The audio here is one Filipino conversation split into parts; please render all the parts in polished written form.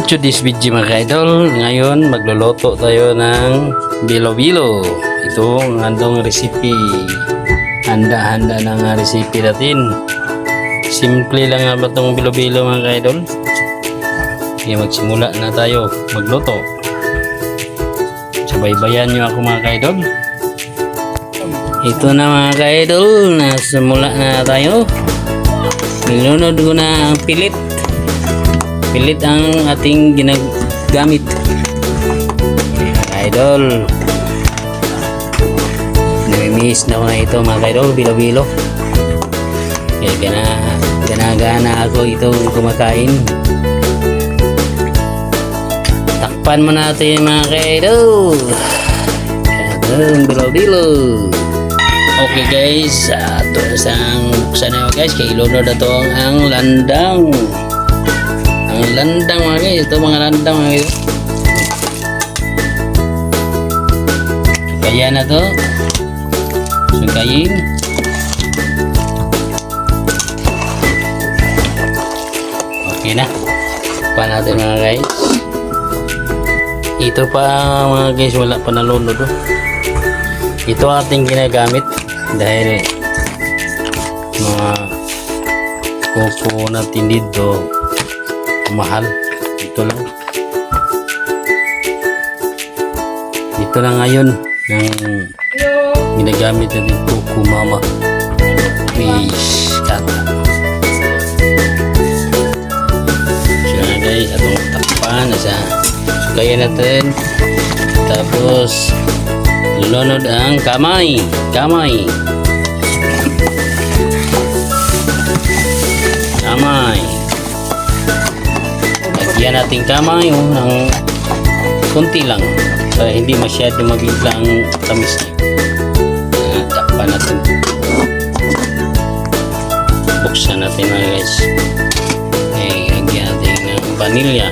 Welcome to this video mga idol. Ngayon magluluto tayo ng bilo-bilo. Ito ang handang recipe. Handa-handa ng recipe natin. Simple lang nga ba itong bilo-bilo mga idol? Kaya magsimula na tayo magluto. Sabaybayan nyo ako mga idol. Ito na mga idol. Nasimula na tayo. Nilunod ko na ang pilit. Pilit ang ating ginagamit. Idol. Namimiss na ko na ito mga idol. Bilo-bilo. Kaya ganagana ako itong kumakain. Takpan mo natin mga idol. Itong bilo-bilo. Okay guys. Ito isang buksan na guys. Kaya ilunod na ito ang landang. Ang landang mga guys, ito mga landang mga guys. Kaya na to. Sukayin. Okay na. Pa natin mga guys. Ito pa mga guys, wala pa nalunod. Ito ating ginagamit dahil mga coconut dito mahal. Ito lang ngayon ng ginagamit natin Coco Mama fish kata. So na guys, atong takpan na siya. Sukayan natin, tapos lunod ang kamay. Lagyan natin kamay ng konti lang para hindi masyado mabigla ang tamis niya. Takpan natin. Buksan natin mga guys. Lagyan natin ng vanilya.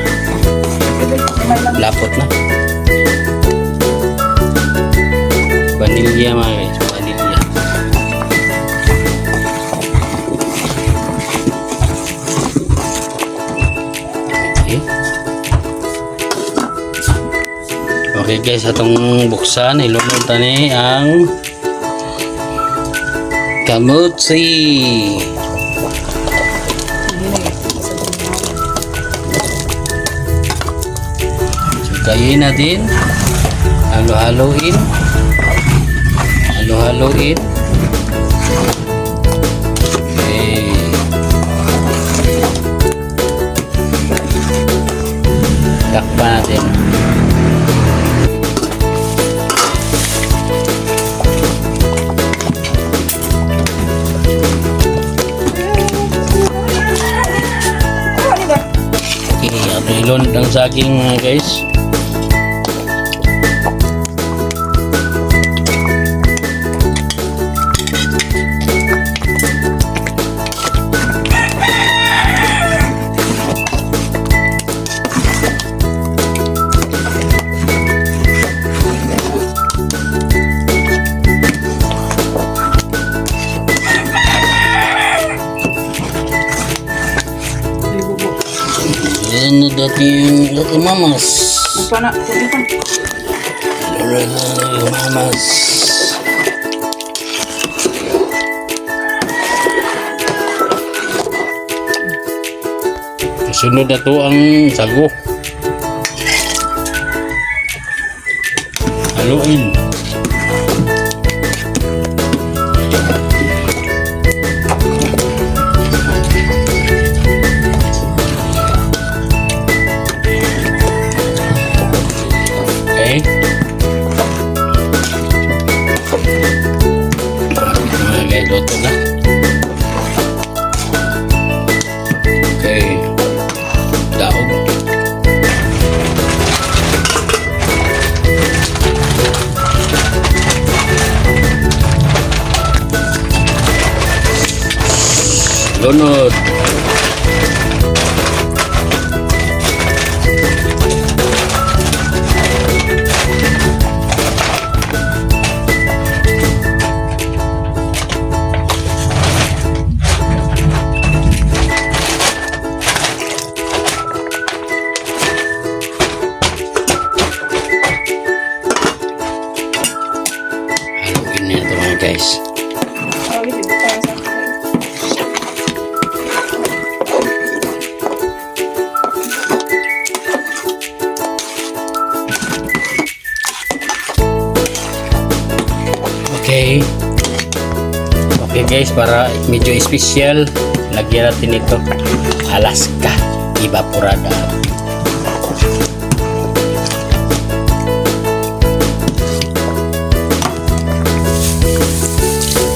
Lapot na. Vanilya mga guys. Vanilya. Okay guys, atong buksan, ilunod tani ang kamutsi. Sukayin natin, halo-haloin. Okay. Takpan natin. Ilunod ang saging mga guys. Ano dati yung mamas? Apa nak? Mamas. Sunod na to ang sago. Haluin. Luto na. Okay. Daog. Lunod. guys, para medyo special, lagyan natin ito Alaska Evaporada.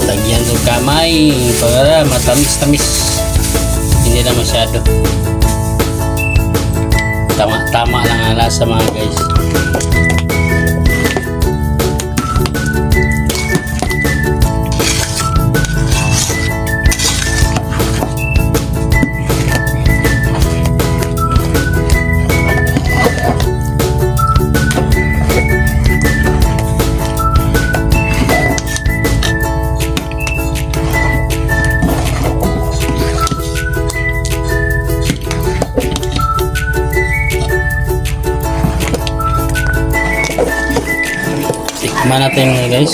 Lagyan ng kamay para matamis-tamis, hindi na masyado, tama-tama lang ang lasa mga guys. Tikman natin mga guys.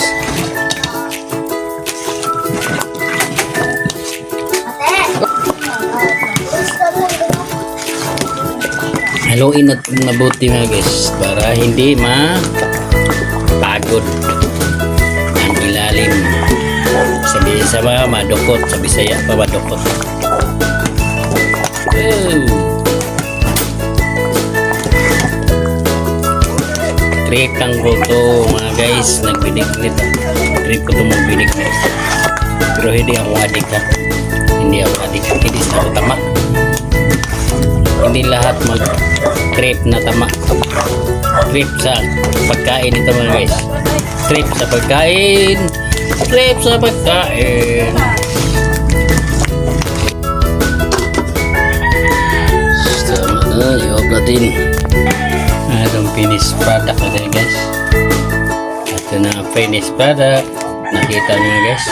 Haluin natin mabuti mga guys para hindi mapagod ang ilalim. Sabi sa mga madukot, sa Bisaya pa madukot. Trip lang ko to mga guys, nagbinig nito. Trip ko to magbinig nito. Pero hindi ako adik ha. Hindi ako adik. Hindi sa ako tama. Hindi lahat mag-trip na tama. Trip sa pagkain ito mga guys. Trip sa pagkain. Trip sa pagkain. Tama na, i-off natin. Itong finished product natin guys. Ito na ang finished product. Nakita nyo guys.